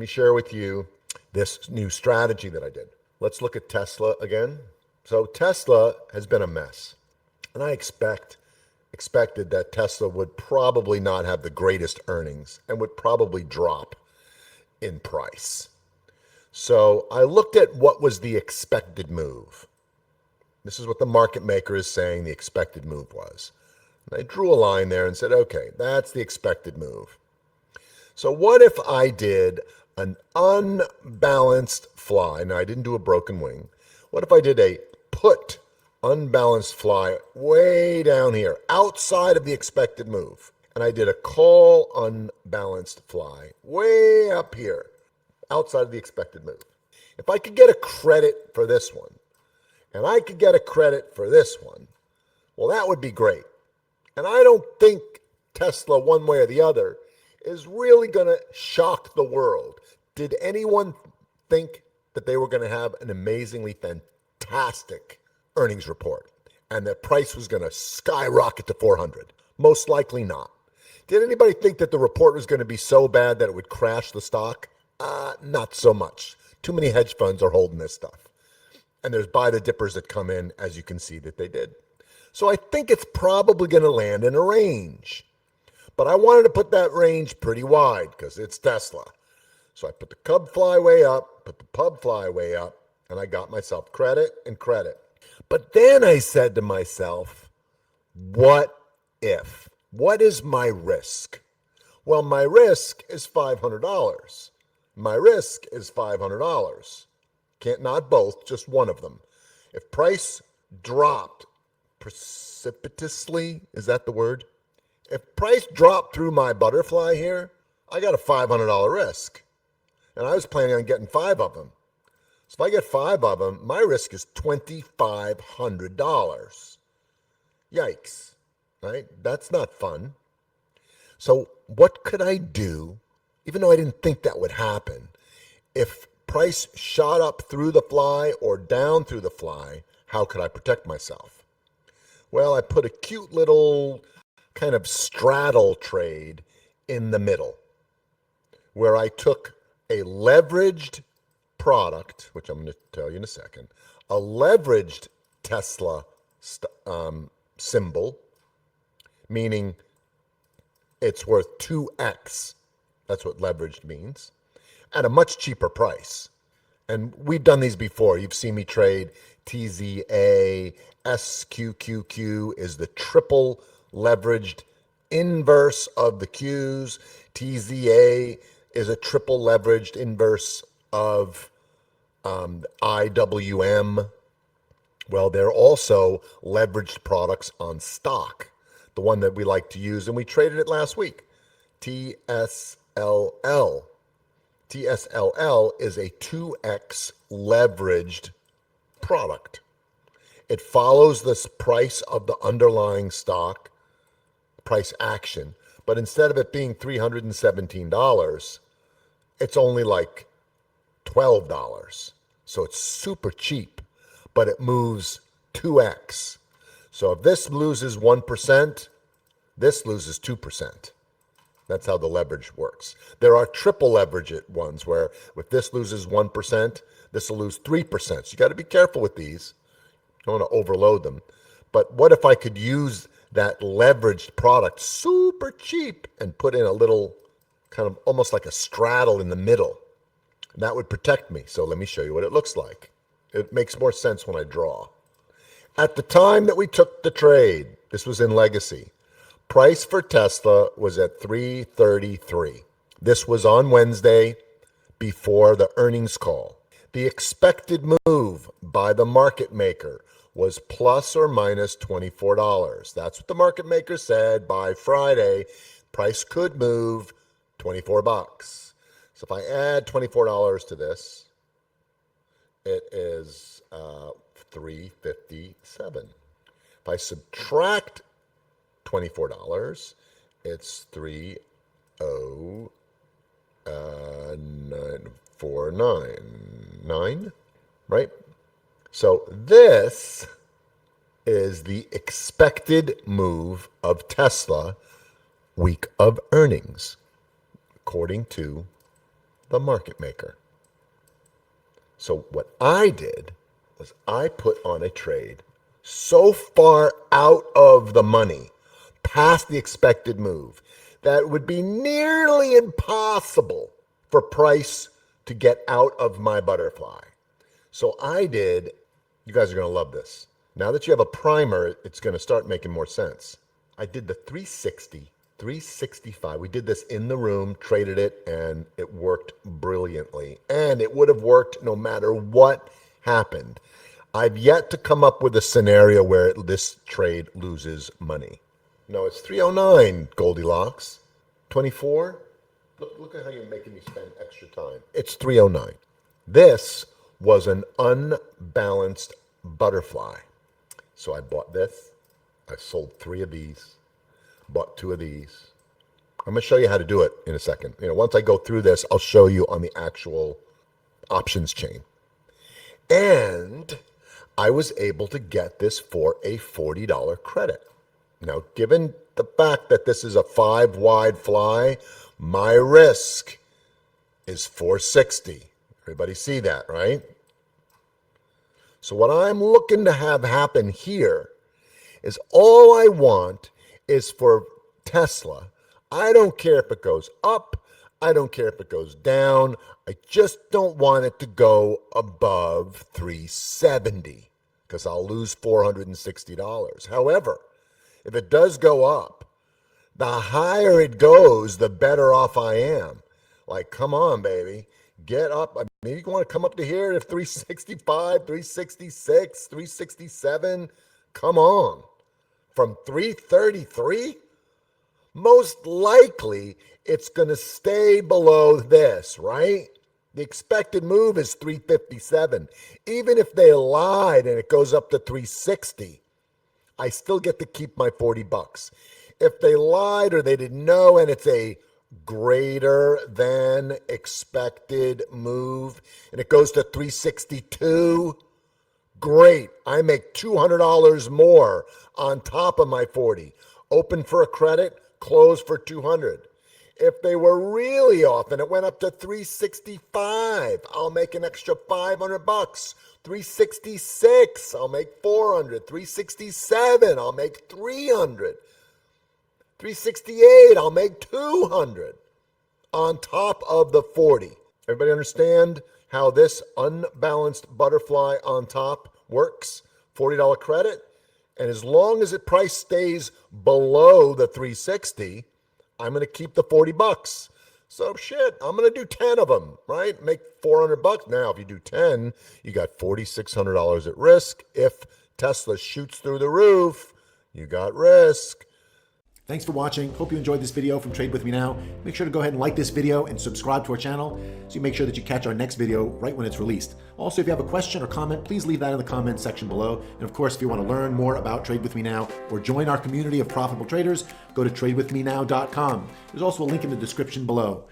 me share with you this new strategy that I did. Let's look at Tesla again. So Tesla has been a mess. And I expected that Tesla would probably not have the greatest earnings and would probably drop in price. So I looked at what was the expected move. This is what the market maker is saying the expected move was. And I drew a line there and said, okay, that's the expected move. So what if I did an unbalanced fly? Now, I didn't do a broken wing. What if I did a put unbalanced fly way down here, outside of the expected move? And I did a call unbalanced fly way up here, outside of the expected move. If I could get a credit for this one, and I could get a credit for this one, well, that would be great. And I don't think Tesla, one way or the other, is really going to shock the world. Did anyone think that they were going to have an amazingly fantastic earnings report and the price was going to skyrocket to 400? Most likely not. Did anybody think that the report was going to be so bad that it would crash the stock? Not so much. Too many hedge funds are holding this stuff. And there's buy the dippers that come in, as you can see that they did. So I think it's probably going to land in a range. But I wanted to put that range pretty wide because it's Tesla. So I put the cub fly way up, put the pub fly way up, and I got myself credit and credit. But then I said to myself, what if? What is my risk? Well, my risk is $500. My risk is $500. Can't not both, just one of them. If price dropped precipitously, is that the word? If price dropped through my butterfly here, I got a $500 risk. And I was planning on getting 5 of them. So if I get 5 of them, my risk is $2,500. Yikes, right? That's not fun. So what could I do, even though I didn't think that would happen, if price shot up through the fly or down through the fly, how could I protect myself? Well, I put a cute little kind of straddle trade in the middle where I took a leveraged product, which I'm going to tell you in a second, a leveraged Tesla symbol, meaning it's worth 2x. That's what leveraged means, at a much cheaper price. And we've done these before. You've seen me trade TZA, SQQQ is the triple leveraged inverse of the Qs. TZA is a triple leveraged inverse of IWM. Well, they're also leveraged products on stock, the one that we like to use, and we traded it last week, TSLL. TSLL is a 2x leveraged product. It follows the price of the underlying stock, price action, but instead of it being $317, it's only like $12. So it's super cheap, but it moves 2x. So if this loses 1%, this loses 2%. That's how the leverage works. There are triple leverage ones where if this loses 1%, this will lose 3%. So you got to be careful with these. You don't want to overload them. But what if I could use that leveraged product super cheap and put in a little kind of almost like a straddle in the middle? And that would protect me. So let me show you what it looks like. It makes more sense when I draw. At the time that we took the trade, this was in Legacy, price for Tesla was at 333. This was on Wednesday before the earnings call. The expected move by the market maker was plus or minus $24. That's what the market maker said. By Friday, price could move $24. So if I add $24 to this, it is $357. If I subtract $24, it's 30949, right? So this is the expected move of Tesla week of earnings, according to the market maker. So what I did was I put on a trade so far out of the money, past the expected move, that it would be nearly impossible for price to get out of my butterfly. So I did, you guys are going to love this. Now that you have a primer, it's going to start making more sense. I did the 360, 365. We did this in the room, traded it, and it worked brilliantly. And it would have worked no matter what happened. I've yet to come up with a scenario where this trade loses money. No, it's 309, Goldilocks. 24? Look at how you're making me spend extra time. It's 309. This was an unbalanced butterfly. So I bought this. I sold 3 of these, bought 2 of these. I'm going to show you how to do it in a second. Once I go through this, I'll show you on the actual options chain. And I was able to get this for a $40 credit. Now, given the fact that this is a 5-wide fly, my risk is $460. Everybody see that, right? So what I'm looking to have happen here is all I want is for Tesla. I don't care if it goes up. I don't care if it goes down. I just don't want it to go above 370 because I'll lose $460. However, if it does go up, the higher it goes, the better off I am. Like, come on, baby. Get up. I mean, you want to come up to here at 365, 366, 367. Come on. From 333? Most likely, it's going to stay below this, right? The expected move is 357. Even if they lied and it goes up to 360, I still get to keep my $40. If they lied or they didn't know and it's a greater than expected move and it goes to 362, great. I make $200 more on top of my 40. Open for a credit, close for 200. If they were really off and it went up to 365, I'll make an extra $500. 366, I'll make 400. 367, I'll make 300. 368, I'll make 200 on top of the 40. Everybody understand how this unbalanced butterfly on top works? $40 credit. And as long as the price stays below the 360, I'm going to keep the $40. So shit, I'm going to do 10 of them, right? Make $400. Now, if you do 10, you got $4,600 at risk. If Tesla shoots through the roof, you got risk. Thanks for watching. Hope you enjoyed this video from Trade With Me Now. Make sure to go ahead and like this video and subscribe to our channel so you make sure that you catch our next video right when it's released. Also, if you have a question or comment, please leave that in the comments section below. And of course, if you want to learn more about Trade With Me Now or join our community of profitable traders, go to tradewithmenow.com. There's also a link in the description below.